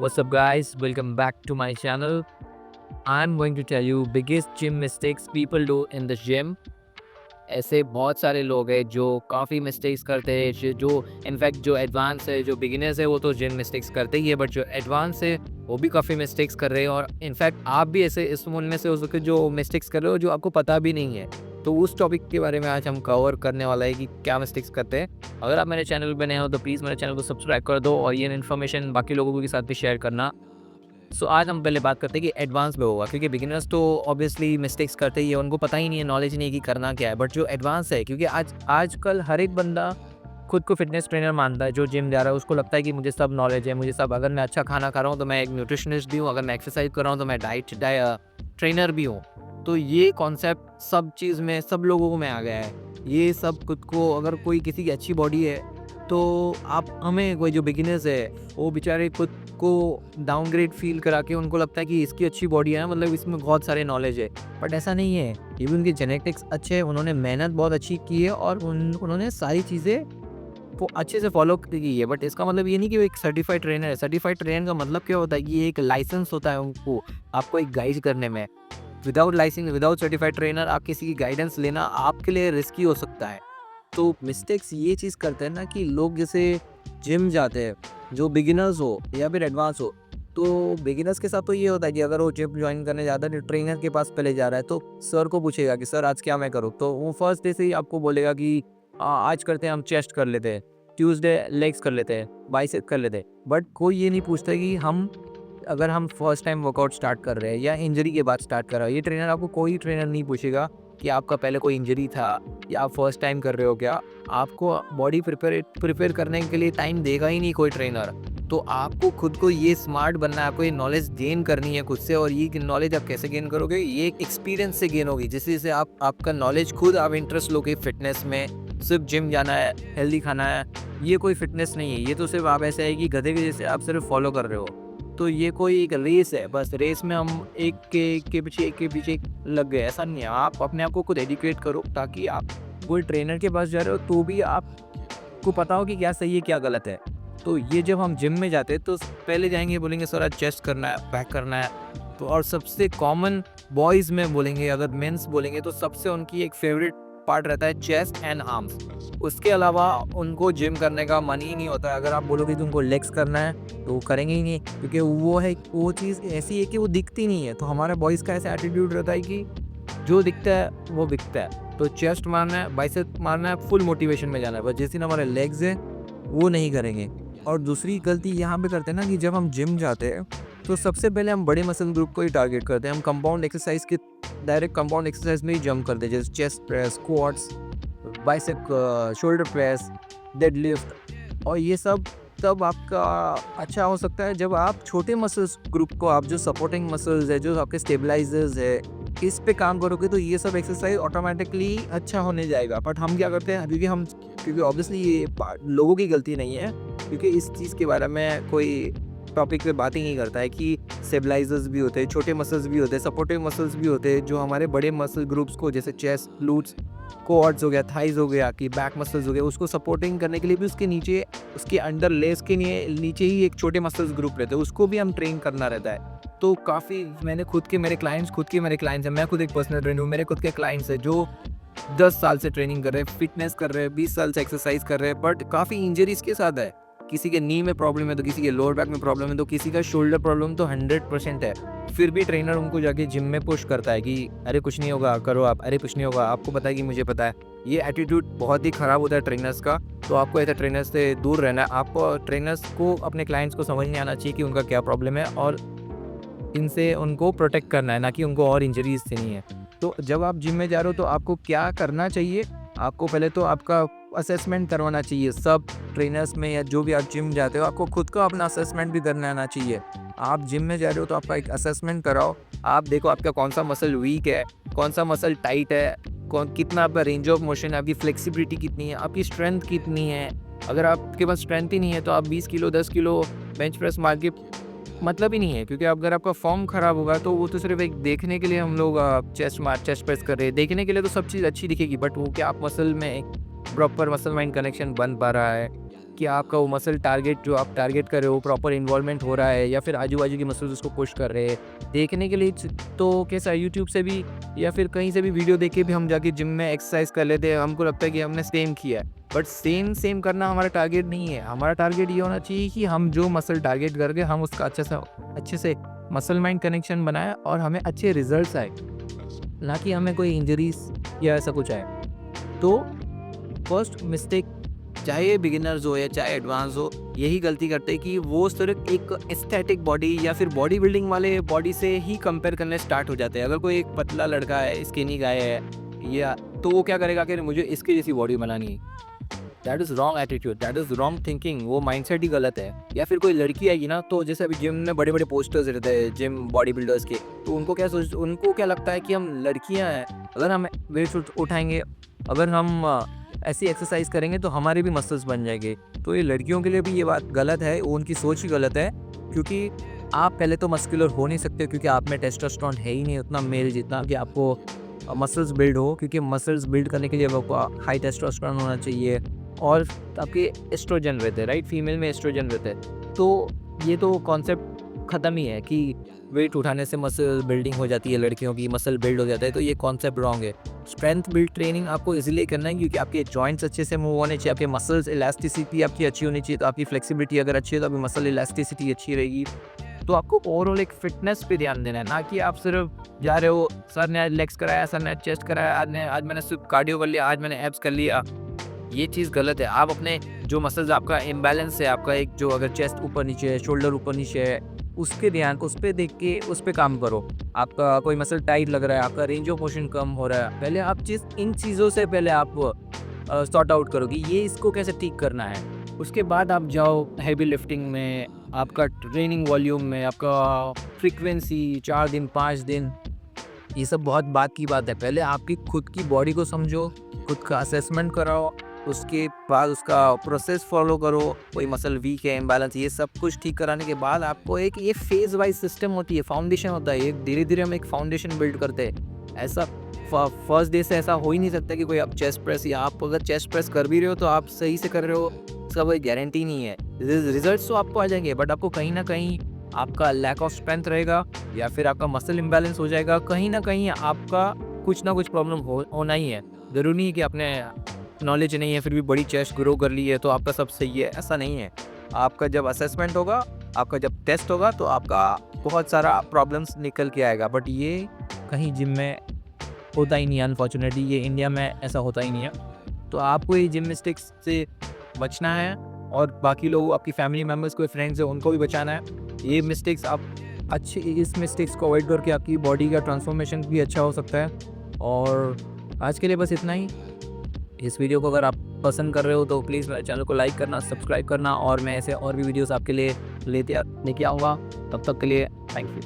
What's up, guys? Welcome back to my channel. I'm going to tell you biggest gym mistakes people do in the gym. ऐसे बहुत सारे लोग हैं जो काफ़ी मिस्टेक्स करते हैं जो इनफैक्ट जो एडवांस है जो बिगिनर्स है वो तो जिम मिस्टेक्स करते ही है, बट जो एडवांस है वो भी काफ़ी मिस्टेक्स कर रहे हैं। और इनफैक्ट आप भी ऐसे इस उनमें से हो सकते हो जो मिस्टेक्स कर रहे हो जो आपको पता भी नहीं है। तो उस टॉपिक के बारे में आज हम कवर करने वाला है कि क्या मिस्टेक्स करते हैं। अगर आप मेरे चैनल पर नए हो तो प्लीज़ मेरे चैनल को सब्सक्राइब कर दो और ये इन्फॉर्मेशन बाकी लोगों के साथ भी शेयर करना। आज हम पहले बात करते हैं कि एडवांस में होगा, क्योंकि बिगिनर्स तो ऑब्वियसली मिस्टेक्स करते ही है, उनको पता ही नहीं है, नॉलेज नहीं है कि करना क्या है। बट जो एडवांस है, क्योंकि आजकल हर एक बंदा खुद को फिटनेस ट्रेनर मानता है, जो जिम जा रहा है उसको लगता है कि मुझे सब नॉलेज है, मुझे सब, अगर मैं अच्छा खाना खा रहा हूँ तो मैं एक न्यूट्रिशनिस्ट भी हूँ, अगर मैं एक्सरसाइज कर रहा हूँ तो मैं डाइट ट्रेनर भी हूँ। तो ये कॉन्सेप्ट सब चीज़ में सब लोगों में आ गया है। ये सब खुद को, अगर कोई किसी की अच्छी बॉडी है तो आप हमें कोई जो बिगिनर्स है वो बेचारे खुद को डाउनग्रेड फील करा के उनको लगता है कि इसकी अच्छी बॉडी है, मतलब इसमें बहुत सारे नॉलेज है। बट ऐसा नहीं है। ये भी उनकी जेनेटिक्स अच्छे है, उन्होंने मेहनत बहुत अच्छी की है और उन्होंने सारी चीज़ें वो अच्छे से फॉलो की है। बट इसका मतलब ये नहीं कि वो एक सर्टिफाइड ट्रेनर है। सर्टिफाइड ट्रेनर का मतलब क्या होता है कि ये एक लाइसेंस होता है उनको आपको एक गाइड करने में। Without license, without certified trainer आप किसी की गाइडेंस लेना आपके लिए रिस्की हो सकता है। तो मिस्टेक्स ये चीज़ करते हैं ना कि लोग जैसे जिम जाते हैं, जो बिगिनर्स हो या फिर एडवांस हो, तो बिगिनर्स के साथ तो ये होता है कि अगर वो जिम ज्वाइन करने जाता है तो ट्रेनर के पास पहले जा रहा है तो सर को पूछेगा कि सर आज क्या मैं करूँ, तो वो फर्स्ट डे से ही आपको बोलेगा कि आज करते हैं हम चेस्ट कर लेते हैं, ट्यूसडे लेग्स कर लेते हैं, बाइसेप कर लेते हैं। बट कोई ये नहीं पूछता कि अगर हम फर्स्ट टाइम वर्कआउट स्टार्ट कर रहे हैं या इंजरी के बाद स्टार्ट कर रहे हो, ये ट्रेनर आपको कोई ट्रेनर नहीं पूछेगा कि आपका पहले कोई इंजरी था या आप फर्स्ट टाइम कर रहे हो क्या। आपको बॉडी प्रिपेयर करने के लिए टाइम देगा ही नहीं कोई ट्रेनर। तो आपको खुद को ये स्मार्ट बनना है, आपको ये नॉलेज गेन करनी है खुद से। और ये नॉलेज आप कैसे गेन करोगे, ये एक्सपीरियंस से गेन होगी, जिससे आपका नॉलेज खुद आप इंटरेस्ट लोगे फिटनेस में। सिर्फ जिम जाना है, हेल्दी खाना है, ये कोई फिटनेस नहीं है। ये तो सिर्फ आप ऐसा है कि गधे के जैसे आप सिर्फ फॉलो कर रहे हो। तो ये कोई एक रेस है, बस रेस में हम एक के पीछे एक लग गए, ऐसा नहीं है। आप अपने आप को खुद एजुकेट करो ताकि आप कोई ट्रेनर के पास जा रहे हो तो भी आपको पता हो कि क्या सही है क्या गलत है। तो ये जब हम जिम में जाते हैं तो पहले जाएंगे, बोलेंगे सर आज चेस्ट करना है, बैक करना है। तो और सबसे कॉमन बॉयज़ में बोलेंगे, अगर मेंस बोलेंगे तो सबसे उनकी एक फेवरेट पार्ट रहता है चेस्ट एंड आर्म्स। उसके अलावा उनको जिम करने का मन ही नहीं होता है। अगर आप बोलोगे कि उनको लेग्स करना है तो वो करेंगे ही नहीं, क्योंकि वो चीज़ ऐसी है कि वो दिखती नहीं है। तो हमारे बॉयज़ का ऐसा एटीट्यूड रहता है कि जो दिखता है वो बिकता है। तो चेस्ट मारना है, बाइसेप मारना है, फुल मोटिवेशन में जाना है। बस जिस दिन हमारे लेग्स हैं वो नहीं करेंगे। और दूसरी गलती यहाँ पे करते हैं ना कि जब हम जिम जाते हैं तो सबसे पहले हम बड़े मसल ग्रुप को ही टारगेट करते हैं। हम कंपाउंड एक्सरसाइज के डायरेक्ट कंपाउंड एक्सरसाइज में ही जंप करते हैं, जैसे chest press, squats, bicep, shoulder press, deadlift. और ये सब तब आपका अच्छा हो सकता है जब आप छोटे मसल्स ग्रुप को, आप जो सपोर्टिंग मसल्स है, जो आपके स्टेबलाइजर्स है, इस पे काम करोगे तो ये सब एक्सरसाइज ऑटोमेटिकली अच्छा होने जाएगा। बट हम क्या करते हैं, क्योंकि ऑब्वियसली ये लोगों की गलती नहीं है, क्योंकि इस चीज़ के बारे में कोई टॉपिक पे बात ही नहीं करता है कि स्टेबलाइजर्स भी होते हैं, छोटे मसल्स भी होते हैं, सपोर्टिव मसल्स भी होते हैं, जो हमारे बड़े मसल ग्रुप्स को, जैसे चेस्ट, ग्लूट्स, कोऑर्ड्स हो गया, थाइज हो गया, कि बैक मसल्स हो गया, उसको सपोर्टिंग करने के लिए भी उसके नीचे, उसके अंडर लेस के नीचे ही एक छोटे मसल्स ग्रुप रहते हैं, उसको भी हम ट्रेन करना रहता है। तो काफ़ी मैंने खुद के मेरे क्लाइंट्स हैं, मैं खुद एक पर्सनल ट्रेनर हूँ, मेरे खुद के क्लाइंट्स हैं जो 10 साल से ट्रेनिंग कर रहे हैं, फिटनेस कर रहे हैं, 20 साल से एक्सरसाइज कर रहे हैं, बट काफ़ी इंजरीज के साथ है। किसी के नी में प्रॉब्लम है तो किसी के लोअर बैक में प्रॉब्लम है, तो किसी का शोल्डर प्रॉब्लम तो 100% है। फिर भी ट्रेनर उनको जाके जिम में पुश करता है कि अरे कुछ नहीं होगा, करो आप, अरे कुछ नहीं होगा, आपको पता है कि मुझे पता है। ये एटीट्यूड बहुत ही ख़राब होता है ट्रेनर्स का। तो आपको ऐसे ट्रेनर्स से दूर रहना है। आपको ट्रेनर्स को, अपने क्लाइंट्स को समझ नहीं आना चाहिए कि उनका क्या प्रॉब्लम है और इनसे उनको प्रोटेक्ट करना है, ना कि उनको और इंजरीज देनी है। तो जब आप जिम में जा रहे हो तो आपको क्या करना चाहिए, आपको पहले तो आपका असेसमेंट करवाना चाहिए। सब ट्रेनर्स में या जो भी आप जिम जाते हो, आपको खुद का अपना असेसमेंट भी करना आना चाहिए। आप जिम में जा रहे हो तो आपका एक असेसमेंट कराओ। आप देखो आपका कौन सा मसल वीक है, कौन सा मसल टाइट है, कितना आपका रेंज ऑफ मोशन है, आपकी फ्लेक्सिबिलिटी कितनी है, आपकी स्ट्रेंथ कितनी है। अगर आपके पास स्ट्रेंथ ही नहीं है तो आप 20 किलो 10 किलो बेंच प्रेस मार के मतलब ही नहीं है, क्योंकि अगर आपका फॉर्म खराब होगा तो वो तो सिर्फ एक देखने के लिए हम लोग चेस्ट प्रेस कर रहे हैं, देखने के लिए तो सब चीज़ अच्छी दिखेगी, बट वो क्या आप मसल में एक प्रॉपर मसल माइंड कनेक्शन बन पा रहा है, कि आपका वो मसल टारगेट जो आप टारगेट कर रहे हो प्रॉपर इन्वॉल्वमेंट हो रहा है या फिर आजू बाजू की मसल्स उसको पुश कर रहे हैं। देखने के लिए तो कैसा यूट्यूब से भी या फिर कहीं से भी वीडियो देख के भी हम जाके जिम में एक्सरसाइज कर लेते हैं, हमको लगता है कि हमने सेम किया है। बट सेम करना हमारा टारगेट नहीं है। हमारा टारगेट ये होना चाहिए कि हम जो मसल टारगेट करके हम उसका अच्छे से मसल माइंड कनेक्शन बनाए और हमें अच्छे रिजल्ट्स आए, ना कि हमें कोई इंजरीज या ऐसा कुछ आए। तो फर्स्ट मिस्टेक, चाहे बिगिनर्स हो या चाहे एडवांस हो, यही गलती करते हैं कि वो सिर्फ एक एस्थेटिक बॉडी या फिर बॉडी बिल्डिंग वाले बॉडी से ही कंपेयर करने स्टार्ट हो जाते हैं। अगर कोई एक पतला लड़का है, स्किनी गाय है, या तो वो क्या करेगा कि मुझे इसकी जैसी बॉडी बनानी है। That is wrong attitude, that is wrong thinking, वो माइंडसेट ही गलत है। या फिर कोई लड़की आएगी ना, तो जैसे अभी जिम में बड़े बड़े पोस्टर्स रहते हैं जिम बॉडी बिल्डर्स के, तो उनको क्या लगता है कि हम लड़कियां हैं, अगर हम वेट उठाएंगे, अगर हम ऐसी एक्सरसाइज करेंगे तो हमारे भी मसल्स बन जाएंगे। तो ये लड़कियों के लिए भी ये बात गलत है, वो उनकी सोच ही गलत है। क्योंकि आप पहले तो मस्कुलर हो नहीं सकते, क्योंकि आप में टेस्टोस्टेरोन है ही नहीं उतना मेल जितना कि आपको मसल्स बिल्ड हो। क्योंकि मसल्स बिल्ड करने के लिए आपको हाई टेस्टोस्टेरोन होना चाहिए और आपके एस्ट्रोजन रहते हैं, राइट, फीमेल में एस्ट्रोजन रहते हैं। तो ये तो कॉन्सेप्ट ख़त्म ही है कि वेट उठाने से मसल बिल्डिंग हो जाती है, लड़कियों की मसल बिल्ड हो जाता है। तो ये कॉन्सेप्ट रॉन्ग है। स्ट्रेंथ बिल्ड ट्रेनिंग आपको इसलिए करना है क्योंकि आपके जॉइंट्स अच्छे से मूव होने चाहिए, आपके मसल्स इलास्टिसिटी आपकी अच्छी होनी चाहिए। तो आपकी फ्लेक्सिबिलिटी अगर अच्छी है तो आपकी मसल इलास्टिसिटी अच्छी रहेगी। तो आपको ओवरऑल एक फिटनेस पे ध्यान देना है, ना कि आप सिर्फ जा रहे हो, सर ने आज लेग्स कराया, सर ने चेस्ट कराया, आज मैंने सिर्फ कार्डियो कर लिया, आज मैंने एब्स कर लिया। ये चीज़ गलत है। आप अपने जो मसल्स, आपका इम्बैलेंस है, आपका एक जो अगर चेस्ट ऊपर नीचे है, शोल्डर ऊपर नीचे है, उसके ध्यान उस पे देख के उस पे काम करो। आपका कोई मसल टाइट लग रहा है, आपका रेंज ऑफ मोशन कम हो रहा है, पहले आप इन चीज़ों से पहले आप सॉर्ट आउट करो कि ये इसको कैसे ठीक करना है। उसके बाद आप जाओ हैवी लिफ्टिंग में, आपका ट्रेनिंग वॉल्यूम में, आपका फ्रीक्वेंसी 4 दिन 5 दिन, ये सब बहुत बात की बात है। पहले आपकी खुद की बॉडी को समझो, खुद का असेसमेंट कराओ, उसके बाद उसका प्रोसेस फॉलो करो। कोई मसल वीक है, इम्बैलेंस, ये सब कुछ ठीक कराने के बाद आपको एक ये फेज वाइज सिस्टम होती है, फाउंडेशन होता है, एक धीरे धीरे हम एक फाउंडेशन बिल्ड करते हैं। ऐसा फर्स्ट डे से ऐसा हो ही नहीं सकता कि कोई आप चेस्ट प्रेस, या आप अगर चेस्ट प्रेस कर भी रहे हो तो आप सही से कर रहे हो, इसका कोई गारंटी नहीं है। रिजल्ट्स तो आपको आ जाएंगे, बट आपको कहीं ना कहीं आपका लैक ऑफ स्ट्रेंथ रहेगा, या फिर आपका मसल इम्बैलेंस हो जाएगा। कहीं ना कहीं आपका कुछ ना कुछ प्रॉब्लम होना ही है। ज़रूरी नहीं कि आपने नॉलेज नहीं है फिर भी बड़ी चेस्ट ग्रो कर ली है तो आपका सब सही है, ऐसा नहीं है। आपका जब असेसमेंट होगा, आपका जब टेस्ट होगा, तो आपका बहुत सारा प्रॉब्लम्स निकल के आएगा। बट ये कहीं जिम में होता ही नहीं है, अनफॉर्चुनेटली ये इंडिया में ऐसा होता ही नहीं है। तो आपको ये जिम मिस्टेक्स से बचना है, और बाकी लोग, आपकी फैमिली मेम्बर्स, कोई फ्रेंड्स है, उनको भी बचाना है। ये मिस्टेक्स आप इस मिस्टेक्स को अवॉइड करके आपकी बॉडी का ट्रांसफॉर्मेशन भी अच्छा हो सकता है। और आज के लिए बस इतना ही। इस वीडियो को अगर आप पसंद कर रहे हो तो प्लीज़ मेरे चैनल को लाइक करना, सब्सक्राइब करना, और मैं ऐसे और भी वीडियोस आपके लिए लेके आऊँगा। तब तक के लिए थैंक यू।